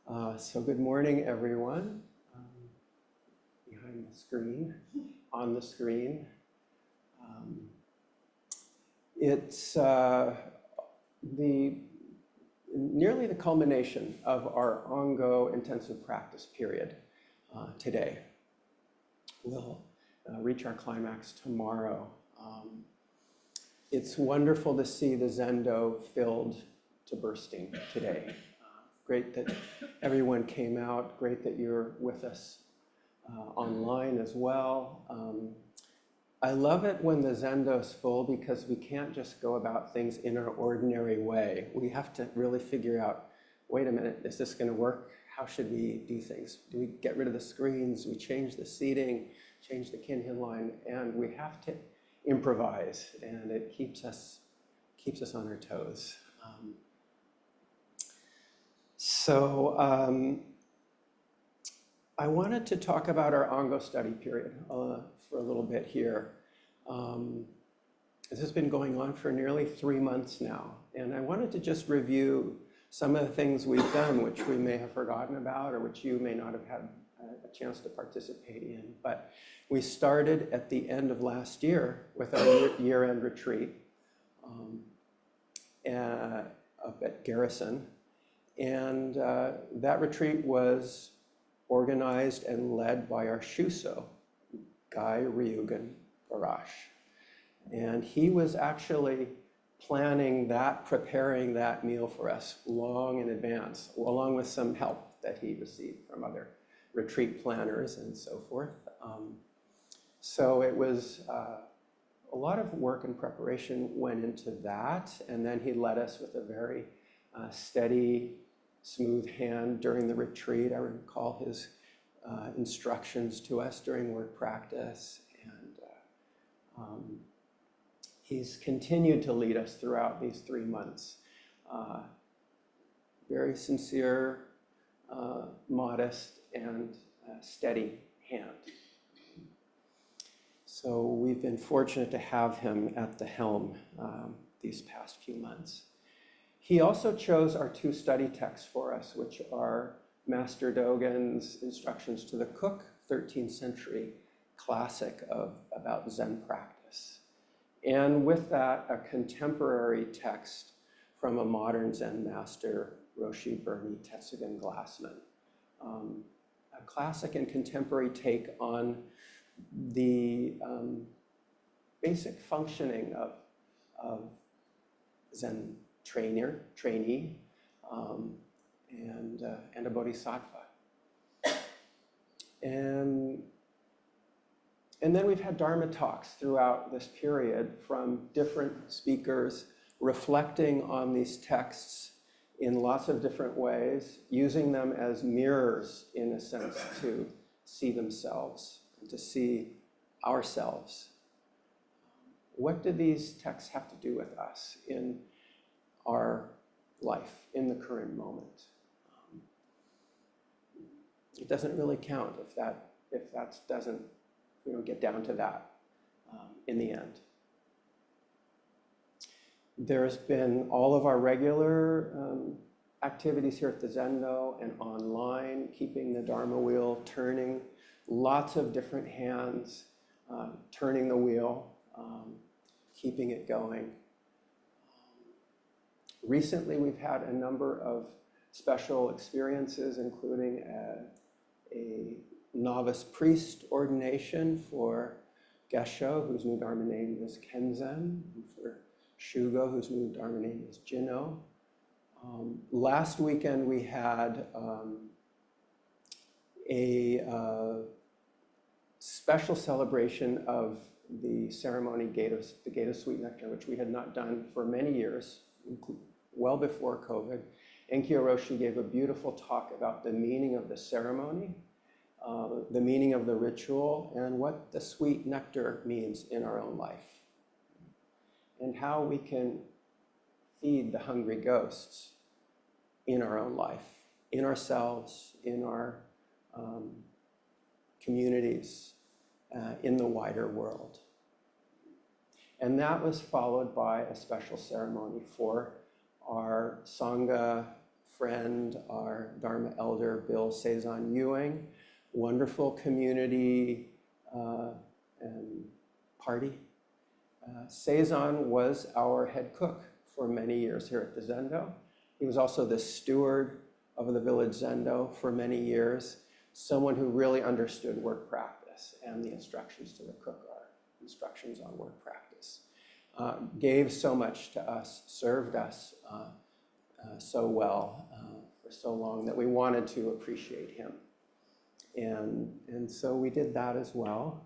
So good morning, everyone. Behind the screen, on the screen. It's nearly the culmination of our Ango intensive practice period today. We'll reach our climax tomorrow. It's wonderful to see the Zendo filled to bursting today. Great that everyone came out. Great that you're with us online as well. I love it when the Zendo's full because we can't just go about things in our ordinary way. We have to really figure out, wait a minute, is this going to work? How should we do things? Do we get rid of the screens? Do we change the seating, change the kinhin line? And we have to improvise, and it keeps us on our toes. I wanted to talk about our Ango study period for a little bit here. This has been going on for nearly 3 months now, and I wanted to just review some of the things we've done, which we may have forgotten about or which you may not have had a chance to participate in. But we started at the end of last year with our year-end retreat up at Garrison. And that retreat was organized and led by our Shuso, Guy Ryugen Garash. And he was actually preparing that meal for us long in advance, along with some help that he received from other retreat planners and so forth. So it was a lot of work and preparation went into that. And then he led us with a very steady, smooth hand during the retreat. I recall his instructions to us during work practice, and he's continued to lead us throughout these 3 months. Very sincere, modest, and steady hand. So we've been fortunate to have him at the helm these past few months. He also chose our 2 study texts for us, which are Master Dogen's Instructions to the Cook, 13th century classic about Zen practice. And with that, a contemporary text from a modern Zen master, Roshi Bernie Tetsugen Glassman. A classic and contemporary take on the basic functioning of Zen trainee, and a bodhisattva. And then we've had Dharma talks throughout this period from different speakers reflecting on these texts in lots of different ways, using them as mirrors, in a sense, to see themselves and to see ourselves. What do these texts have to do with us in our life, in the current moment? It doesn't really count if that doesn't get down to that in the end. There's been all of our regular activities here at the Zendo and online, keeping the Dharma wheel turning, lots of different hands turning the wheel, keeping it going. Recently, we've had a number of special experiences, including a novice priest ordination for Gesho, whose new Dharma name is Kenzen, and for Shugo, whose new Dharma name is Jinno. Last weekend, we had a special celebration of the ceremony, the Gate of Sweet Nectar, which we had not done for many years, well before COVID. Shinryu Roshi gave a beautiful talk about the meaning of the ceremony, the meaning of the ritual, and what the sweet nectar means in our own life, and how we can feed the hungry ghosts in our own life, in ourselves, in our communities, in the wider world. And that was followed by a special ceremony for our Sangha friend, our Dharma elder, Bill Sazon Ewing. Wonderful community and party. Sazon was our head cook for many years here at the Zendo. He was also the steward of the Village Zendo for many years, someone who really understood work practice, and the instructions to the cook are instructions on work practice. Gave so much to us, served us so well for so long that we wanted to appreciate him. And so we did that as well.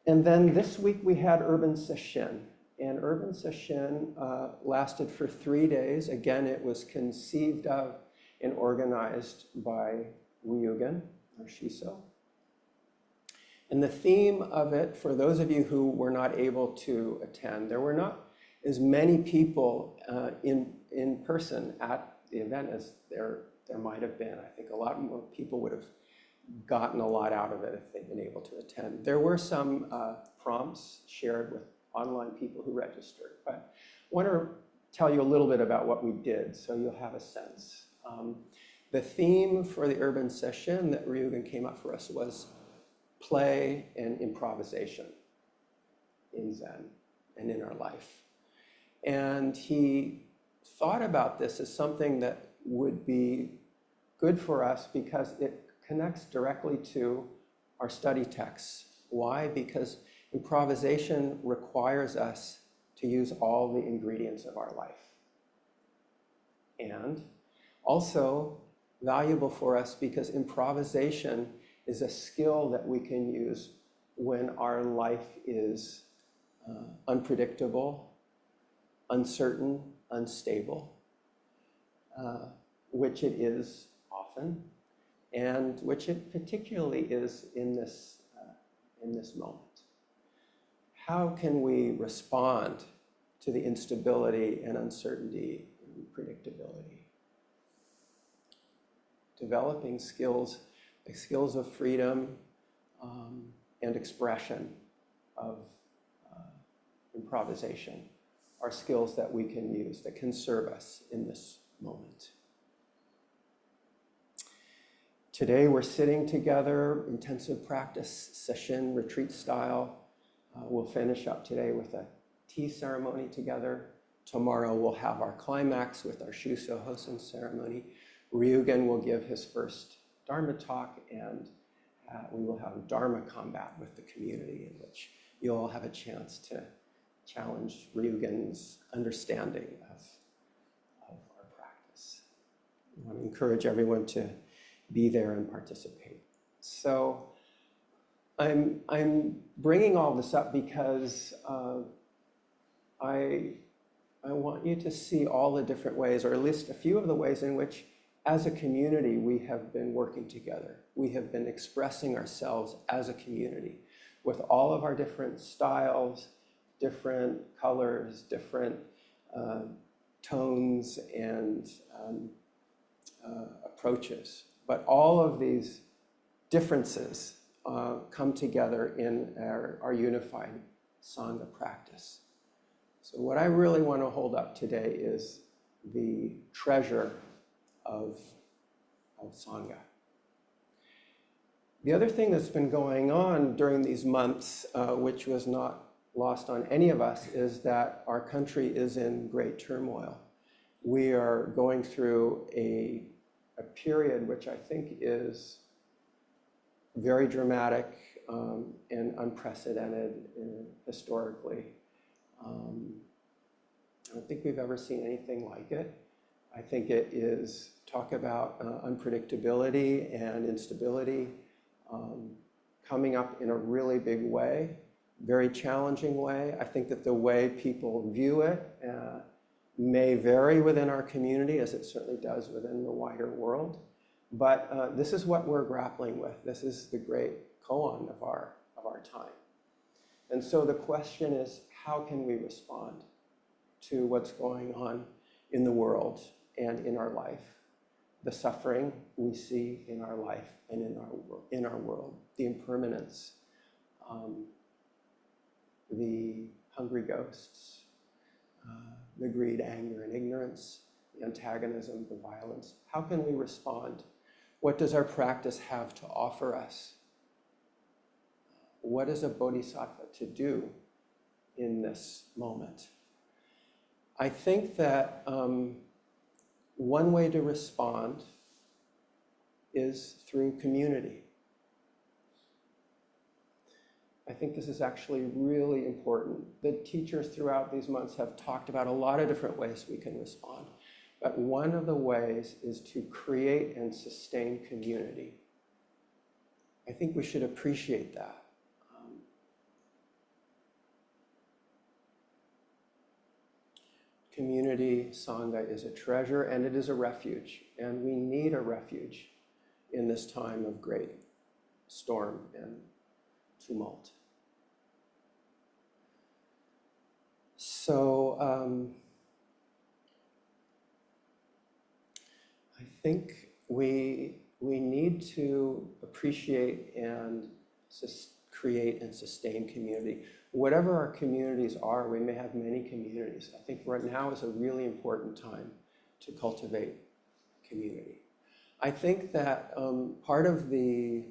And then this week we had Urban Sesshin. And Urban Sesshin lasted for 3 days. Again, it was conceived of and organized by Ryugen, or Shiso. And the theme of it, for those of you who were not able to attend, there were not as many people in person at the event as there might have been. I think a lot more people would have gotten a lot out of it if they'd been able to attend. There were some prompts shared with online people who registered, but I want to tell you a little bit about what we did so you'll have a sense. The theme for the Urban Sesshin that Ryugen came up for us was play and improvisation in Zen and in our life. And he thought about this as something that would be good for us because it connects directly to our study texts. Why? Because improvisation requires us to use all the ingredients of our life. And also valuable for us because improvisation is a skill that we can use when our life is unpredictable, uncertain, unstable, which it is often, and which it particularly is in this moment. How can we respond to the instability and uncertainty and predictability? Developing skills, the skills of freedom and expression of improvisation are skills that we can use, that can serve us in this moment. Today we're sitting together, intensive practice session, retreat style. We'll finish up today with a tea ceremony together. Tomorrow we'll have our climax with our Shuso Hosen ceremony. Ryugen will give his first Dharma talk, and we will have Dharma combat with the community in which you'll all have a chance to challenge Ryugen's understanding of our practice. I want to encourage everyone to be there and participate. So I'm bringing all this up because I want you to see all the different ways, or at least a few of the ways in which, as a community, we have been working together. We have been expressing ourselves as a community with all of our different styles, different colors, different tones and approaches. But all of these differences come together in our unified Sangha practice. So what I really want to hold up today is the treasure of Sangha. The other thing that's been going on during these months, which was not lost on any of us, is that our country is in great turmoil. We are going through a period which I think is very dramatic and unprecedented historically. I don't think we've ever seen anything like it. I think it is talk about unpredictability and instability coming up in a really big way, very challenging way. I think that the way people view it may vary within our community, as it certainly does within the wider world. But this is what we're grappling with. This is the great koan of our time. And so the question is, how can we respond to what's going on in the world and in our life? The suffering we see in our life and in our world, the impermanence, the hungry ghosts, the greed, anger, and ignorance, the antagonism, the violence? How can we respond? What does our practice have to offer us? What is a bodhisattva to do in this moment? I think that one way to respond is through community. I think this is actually really important. The teachers throughout these months have talked about a lot of different ways we can respond. But one of the ways is to create and sustain community. I think we should appreciate that. Community, Sangha, is a treasure and it is a refuge. And we need a refuge in this time of great storm and tumult. So I think we need to appreciate and create and sustain community. Whatever our communities are, we may have many communities. I think right now is a really important time to cultivate community. I think that part of the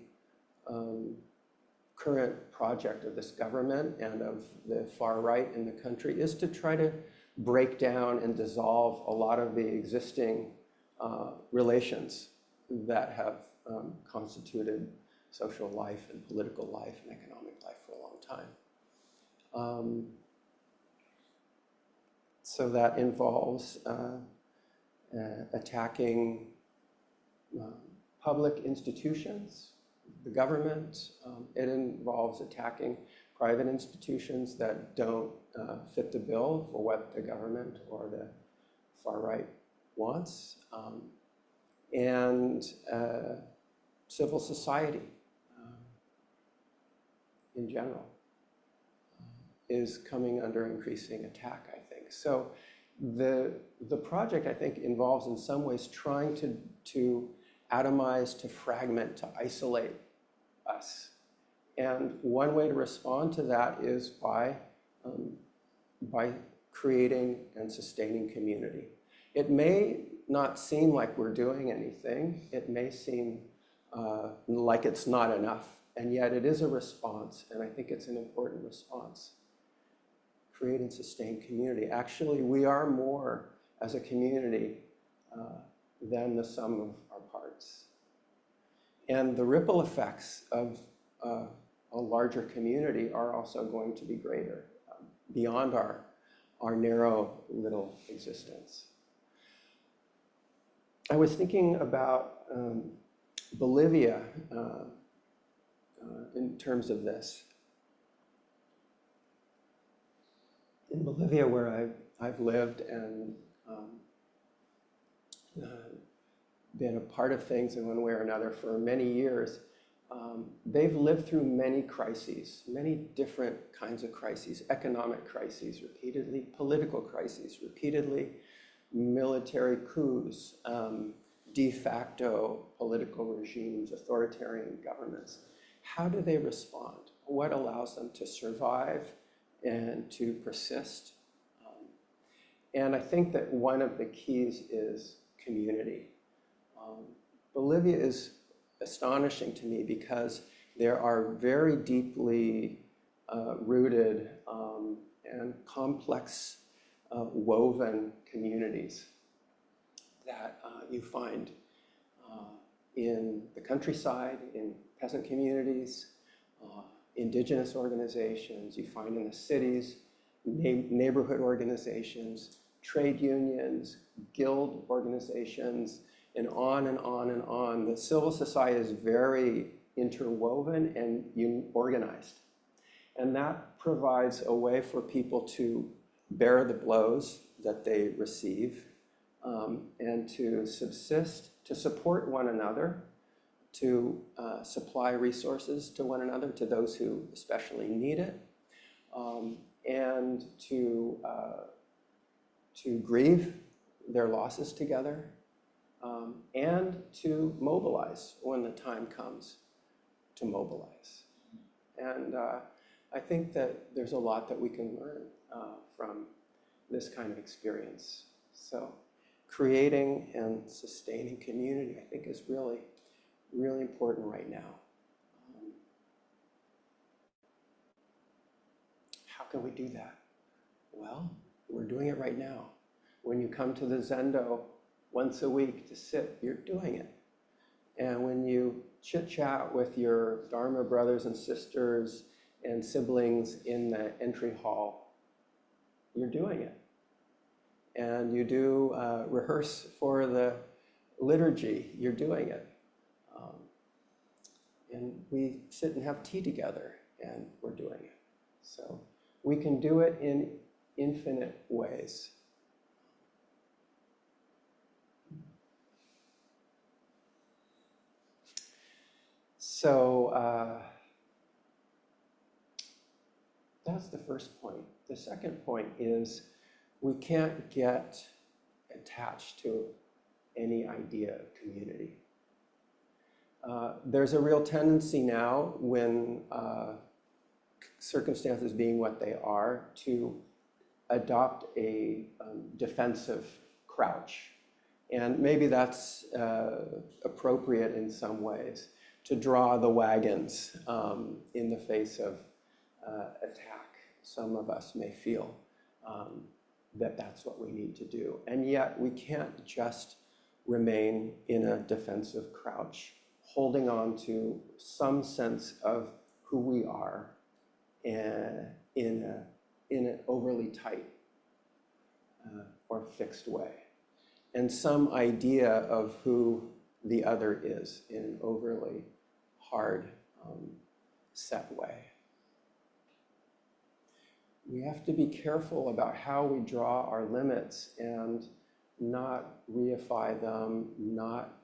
current project of this government and of the far right in the country is to try to break down and dissolve a lot of the existing relations that have constituted social life and political life and economic life for a long time. So that involves attacking public institutions, the government. It involves attacking private institutions that don't fit the bill for what the government or the far right wants, and civil society in general is coming under increasing attack, I think. So the project, I think, involves in some ways trying to atomize, to fragment, to isolate us. And one way to respond to that is by creating and sustaining community. It may not seem like we're doing anything. It may seem like it's not enough. And yet it is a response, and I think it's an important response. Create and sustain community. Actually, we are more as a community than the sum of our parts. And the ripple effects of a larger community are also going to be greater, beyond our narrow little existence. I was thinking about Bolivia in terms of this. In Bolivia, where I've lived and been a part of things in one way or another for many years, they've lived through many crises, many different kinds of crises, economic crises repeatedly, political crises repeatedly, military coups, de facto political regimes, authoritarian governments. How do they respond? What allows them to survive and to persist? And I think that one of the keys is community. Bolivia is astonishing to me because there are very deeply rooted and complex woven communities that you find in the countryside, in peasant communities, indigenous organizations, you find in the cities, neighborhood organizations, trade unions, guild organizations, and on and on and on. The civil society is very interwoven and organized. And that provides a way for people to bear the blows that they receive and to subsist, to support one another, to supply resources to one another, to those who especially need it, and to grieve their losses together, and to mobilize when the time comes to mobilize. And I think that there's a lot that we can learn from this kind of experience. So creating and sustaining community, I think, is really, really important right now. How can we do that? Well, we're doing it right now. When you come to the Zendo once a week to sit, you're doing it. And when you chit-chat with your Dharma brothers and sisters and siblings in the entry hall, you're doing it. And you do rehearse for the liturgy, you're doing it. And we sit and have tea together, and we're doing it. So we can do it in infinite ways. So that's the first point. The second point is we can't get attached to any idea of community. There's a real tendency now, when circumstances being what they are, to adopt a defensive crouch. And maybe that's appropriate in some ways, to draw the wagons in the face of attack. Some of us may feel that that's what we need to do. And yet we can't just remain in a defensive crouch, holding on to some sense of who we are in an overly tight or fixed way, and some idea of who the other is in an overly hard, set way. We have to be careful about how we draw our limits and not reify them, not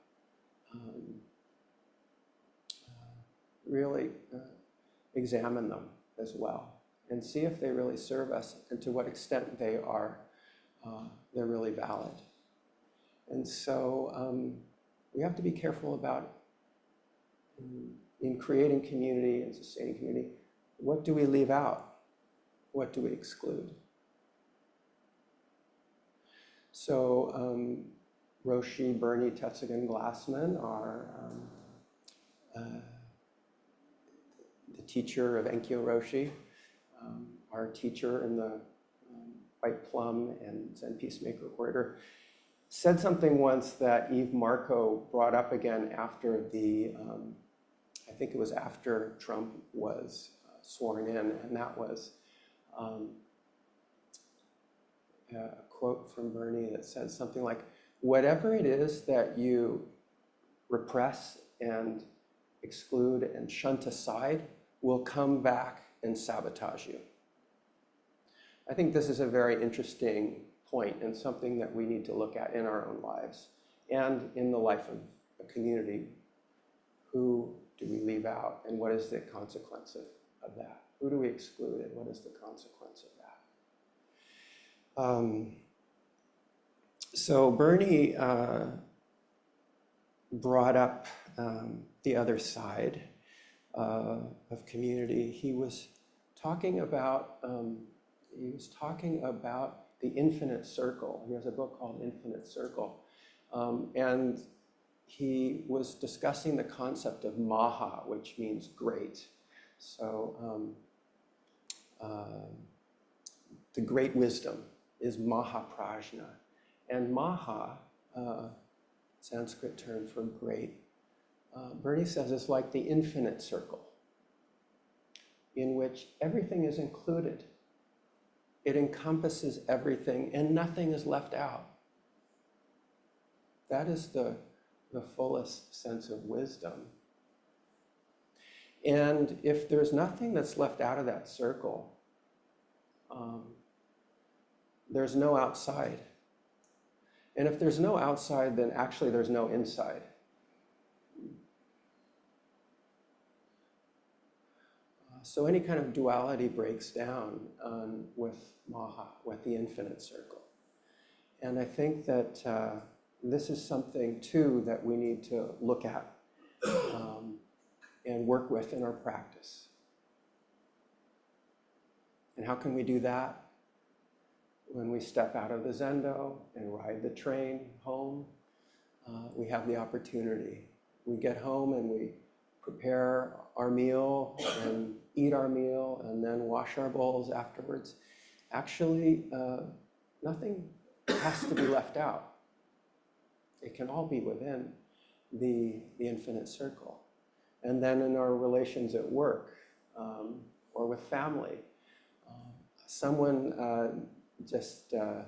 really examine them as well, and see if they really serve us and to what extent they're really valid. And so we have to be careful about, in creating community and sustaining community, what do we leave out? What do we exclude? So Roshi, Bernie, Tetsugen, Glassman are the teacher of Enkyo Roshi, our teacher in the White Plum and Zen Peacemaker Order, said something once that Eve Marco brought up again after the, I think it was after Trump was sworn in, and that was a quote from Bernie that said something like, whatever it is that you repress and exclude and shunt aside will come back and sabotage you. I think this is a very interesting point and something that we need to look at in our own lives and in the life of a community. Who do we leave out, and what is the consequence of that? Who do we exclude, and what is the consequence of that? So Bernie brought up the other side of community. He was talking about the infinite circle. He has a book called Infinite Circle, and he was discussing the concept of Maha, which means great. So the great wisdom is Mahaprajna. And Maha, Sanskrit term for great, Bernie says is like the infinite circle, in which everything is included. It encompasses everything and nothing is left out. That is the fullest sense of wisdom. And if there's nothing that's left out of that circle, there's no outside. And if there's no outside, then actually there's no inside. So any kind of duality breaks down with Maha, with the infinite circle. And I think that this is something, too, that we need to look at and work with in our practice. And how can we do that? when we step out of the Zendo and ride the train home, we have the opportunity. We get home and we prepare our meal and eat our meal and then wash our bowls afterwards. Actually, nothing has to be left out. It can all be within the infinite circle. And then in our relations at work or with family, someone just a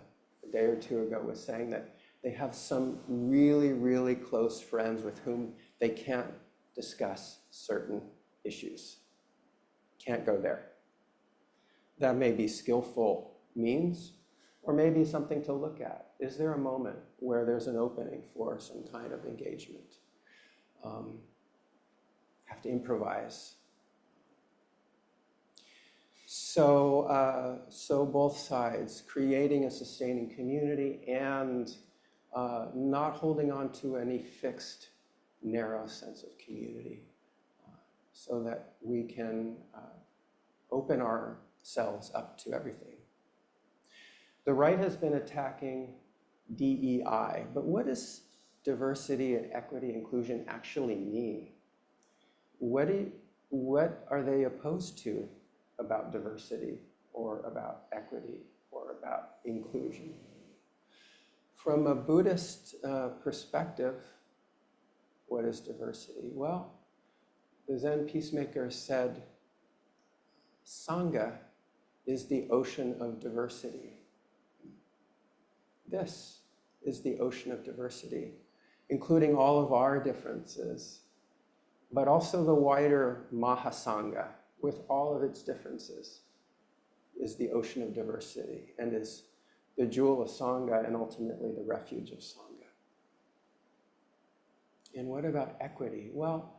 day or two ago was saying that they have some really, really close friends with whom they can't discuss certain issues. Can't go there. That may be skillful means, or maybe something to look at. Is there a moment where there's an opening for some kind of engagement? Have to improvise. So both sides, creating a sustaining community and not holding on to any fixed, narrow sense of community, so that we can open ourselves up to everything. The right has been attacking DEI, but what does diversity and equity inclusion actually mean? What are they opposed to about diversity or about equity or about inclusion? From a Buddhist perspective, what is diversity? Well, the Zen peacemaker said, Sangha is the ocean of diversity. This is the ocean of diversity, including all of our differences, but also the wider Maha-sangha, with all of its differences, is the ocean of diversity and is the jewel of Sangha and ultimately the refuge of Sangha. And what about equity? Well,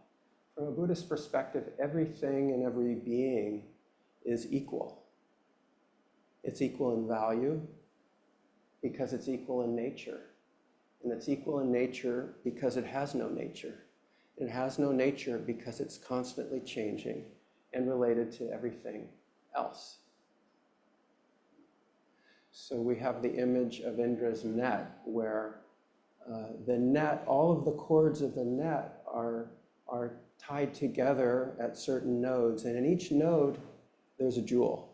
from a Buddhist perspective, everything and every being is equal. It's equal in value because it's equal in nature. And it's equal in nature because it has no nature. It has no nature because it's constantly changing and related to everything else. So we have the image of Indra's net, where the net, all of the cords of the net are tied together at certain nodes. And in each node, there's a jewel.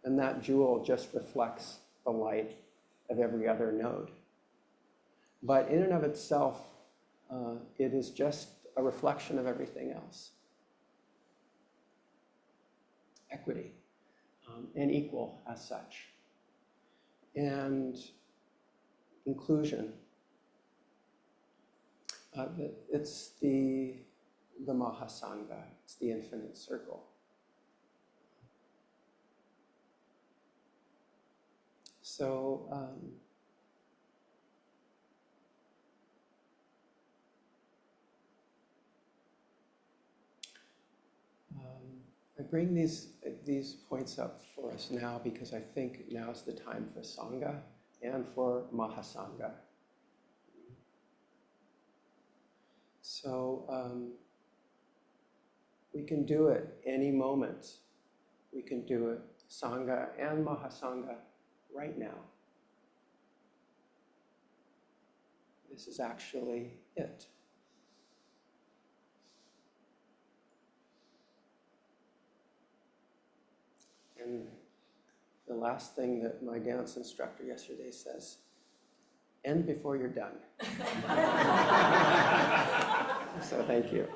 And that jewel just reflects the light of every other node. But in and of itself, it is just a reflection of everything else. Equity, and equal as such. And inclusion. It's the Maha-sangha, it's the infinite circle. So, I bring these points up for us now because I think now is the time for Sangha and for Maha-sangha. So we can do it any moment. We can do it Sangha and Maha-sangha right now. This is actually it. And the last thing that my dance instructor yesterday says, end before you're done. So thank you.